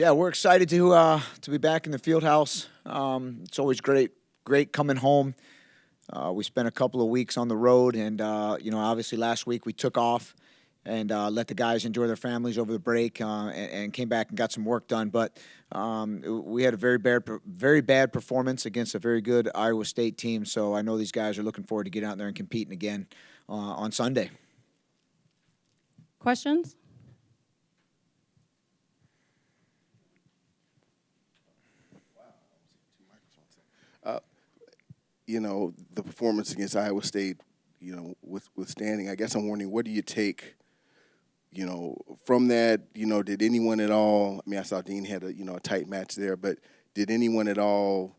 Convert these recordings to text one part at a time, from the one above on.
Yeah, we're excited to be back in the field house. It's always great coming home. We spent a couple of weeks on the road, and obviously last week we took off and let the guys enjoy their families over the break, and came back and got some work done. But we had a very bad performance against a very good Iowa State team. So I know these guys are looking forward to getting out there and competing again on Sunday. Questions? The performance against Iowa State, withstanding, I guess I'm wondering, what do you take, from that? Did anyone at all, I mean, I saw Dean had a tight match there, but did anyone at all,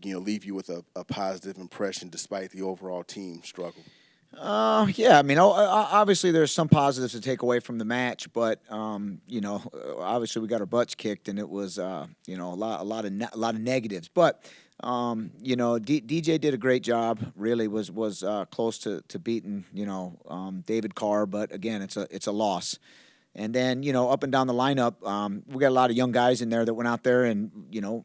leave you with a positive impression despite the overall team struggle? Yeah, I mean, obviously there's some positives to take away from the match, but obviously we got our butts kicked, and it was a lot of negatives. But DJ did a great job. Really was close to beating David Carr, but again, it's a loss. And then up and down the lineup, we got a lot of young guys in there that went out there and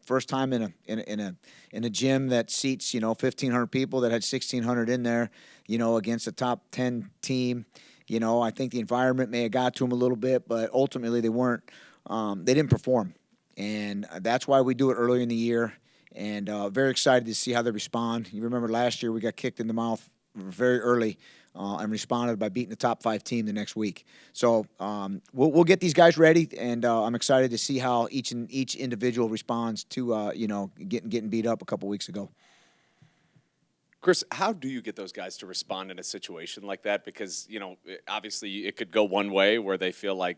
first time in a gym that seats 1,500 people, that had 1,600 in there, against a top 10 team. I think the environment may have got to them a little bit, but ultimately they didn't perform, and that's why we do it early in the year. And very excited to see how they respond. You remember last year we got kicked in the mouth very early and responded by beating the top 5 team the next week. So we'll get these guys ready, and I'm excited to see how each individual responds to getting beat up a couple weeks ago. Chris, how do you get those guys to respond in a situation like that? Because, obviously it could go one way where they feel like,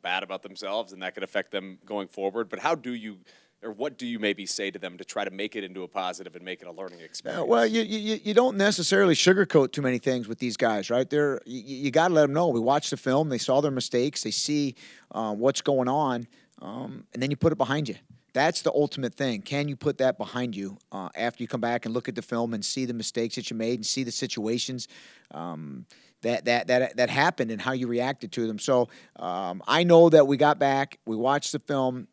bad about themselves, and that could affect them going forward. But how do you, or what do you maybe say to them to try to make it into a positive and make it a learning experience? Well, you don't necessarily sugarcoat too many things with these guys, right? You got to let them know. We watched the film. They saw their mistakes. They see what's going on, and then you put it behind you. That's the ultimate thing. Can you put that behind you after you come back and look at the film and see the mistakes that you made and see the situations that happened and how you reacted to them? So I know that we got back, we watched the film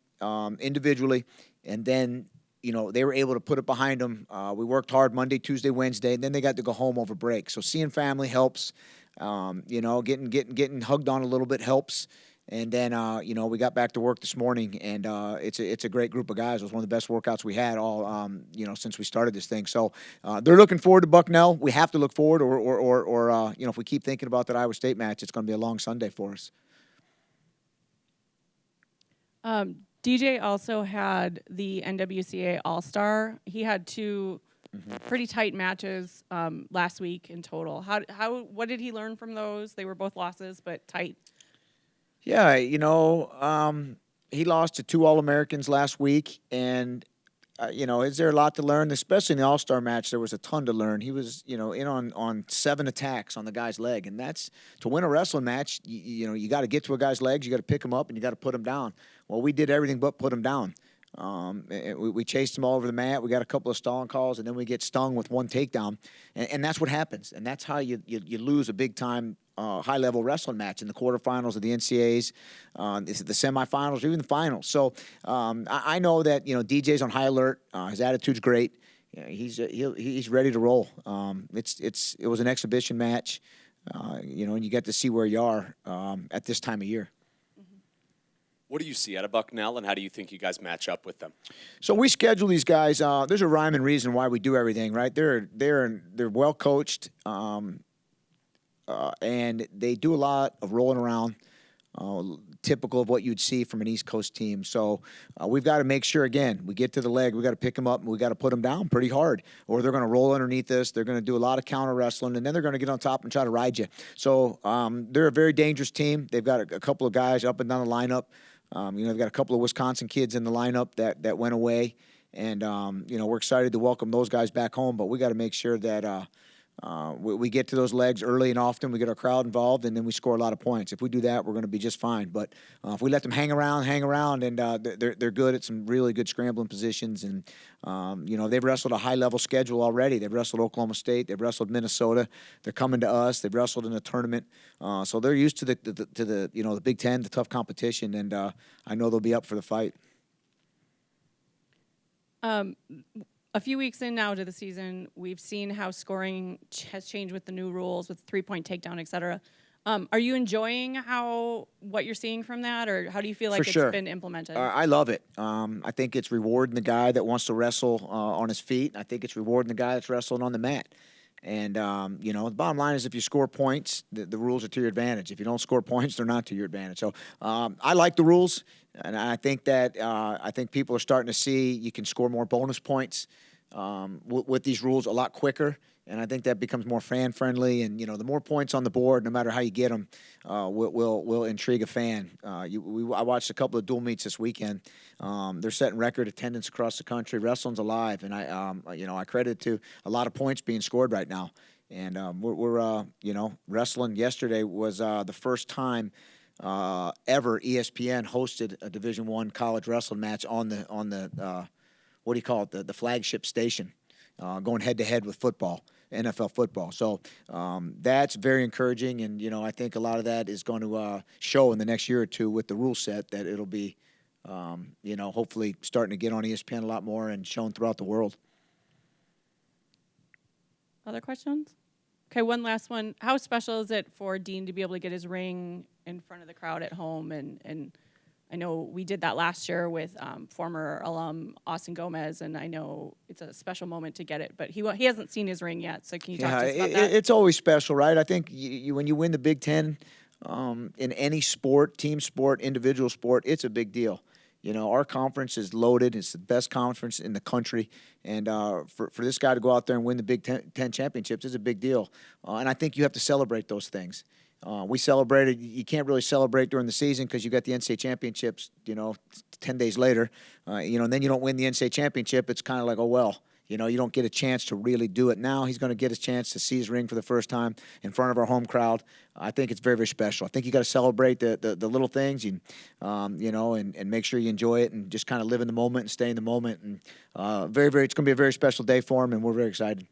individually, and then they were able to put it behind them. We worked hard Monday, Tuesday, Wednesday, and then they got to go home over break. So seeing family helps. Getting hugged on a little bit helps. And then, we got back to work this morning, and it's a great group of guys. It was one of the best workouts we had all, since we started this thing. So they're looking forward to Bucknell. We have to look forward, or if we keep thinking about that Iowa State match, it's going to be a long Sunday for us. DJ also had the NWCA All-Star. He had 2 pretty tight matches last week in total. What did he learn from those? They were both losses, but tight. Yeah, he lost to 2 All-Americans last week, and, is there a lot to learn? Especially in the All-Star match, there was a ton to learn. He was, in on 7 attacks on the guy's leg, and that's, to win a wrestling match, you got to get to a guy's legs, you got to pick him up, and you got to put him down. Well, we did everything but put him down. We chased him all over the mat. We got a couple of stalling calls, and then we get stung with 1 takedown, and that's what happens. And that's how you lose a big-time high-level wrestling match in the quarterfinals of the NCAAs, the semifinals, or even the finals. So I know that DJ's on high alert. His attitude's great. He's ready to roll. It was an exhibition match, and you get to see where you are at this time of year. What do you see out of Bucknell, and how do you think you guys match up with them? So we schedule these guys. There's a rhyme and reason why we do everything, right? They're well coached, and they do a lot of rolling around, typical of what you'd see from an East Coast team. So we've got to make sure, again, we get to the leg, we got to pick them up, and we got to put them down pretty hard, or they're going to roll underneath us. They're going to do a lot of counter wrestling, and then they're going to get on top and try to ride you. So they're a very dangerous team. They've got a couple of guys up and down the lineup. They've got a couple of Wisconsin kids in the lineup that went away, and we're excited to welcome those guys back home. But we got to make sure that We get to those legs early and often. We get our crowd involved, and then we score a lot of points. If we do that, we're going to be just fine. But if we let them hang around, and they're good at some really good scrambling positions. And they've wrestled a high-level schedule already. They've wrestled Oklahoma State. They've wrestled Minnesota. They're coming to us. They've wrestled in a tournament. So they're used to the Big Ten, the tough competition, and I know they'll be up for the fight. A few weeks in now to the season, we've seen how scoring has changed with the new rules, with three-point takedown, et cetera. Are you enjoying what you're seeing from that, or how do you feel like it's been implemented? I love it. I think it's rewarding the guy that wants to wrestle on his feet. I think it's rewarding the guy that's wrestling on the mat. And, the bottom line is if you score points, the rules are to your advantage. If you don't score points, they're not to your advantage. So I like the rules, and I think that people are starting to see you can score more bonus points with these rules a lot quicker. And I think that becomes more fan-friendly. And, the more points on the board, no matter how you get them, will intrigue a fan. I watched a couple of dual meets this weekend. They're setting record attendance across the country. Wrestling's alive. And, I credit it to a lot of points being scored right now. And we're wrestling yesterday was the first time ever ESPN hosted a Division I college wrestling match on the what do you call it, the flagship station, going head-to-head with football, NFL football. So that's very encouraging, and, I think a lot of that is going to show in the next year or two with the rule set that it'll be, hopefully starting to get on ESPN a lot more and shown throughout the world. Other questions? Okay, one last one. How special is it for Dean to be able to get his ring in front of the crowd at home? And I know we did that last year with former alum Austin Gomez, and I know it's a special moment to get it, but he hasn't seen his ring yet, so can you talk to us about that? It's always special, right? I think when you win the Big Ten in any sport, team sport, individual sport, it's a big deal. Our conference is loaded. It's the best conference in the country. And for this guy to go out there and win the Big Ten championships is a big deal. And I think you have to celebrate those things. We celebrated. You can't really celebrate during the season because you got the NCAA championships, 10 days later. And then you don't win the NCAA championship. It's kind of like, oh, well. You don't get a chance to really do it. Now he's going to get his chance to see his ring for the first time in front of our home crowd. I think it's very, very special. I think you got to celebrate the little things, and make sure you enjoy it and just kind of live in the moment and stay in the moment. And it's going to be a very special day for him, and we're very excited.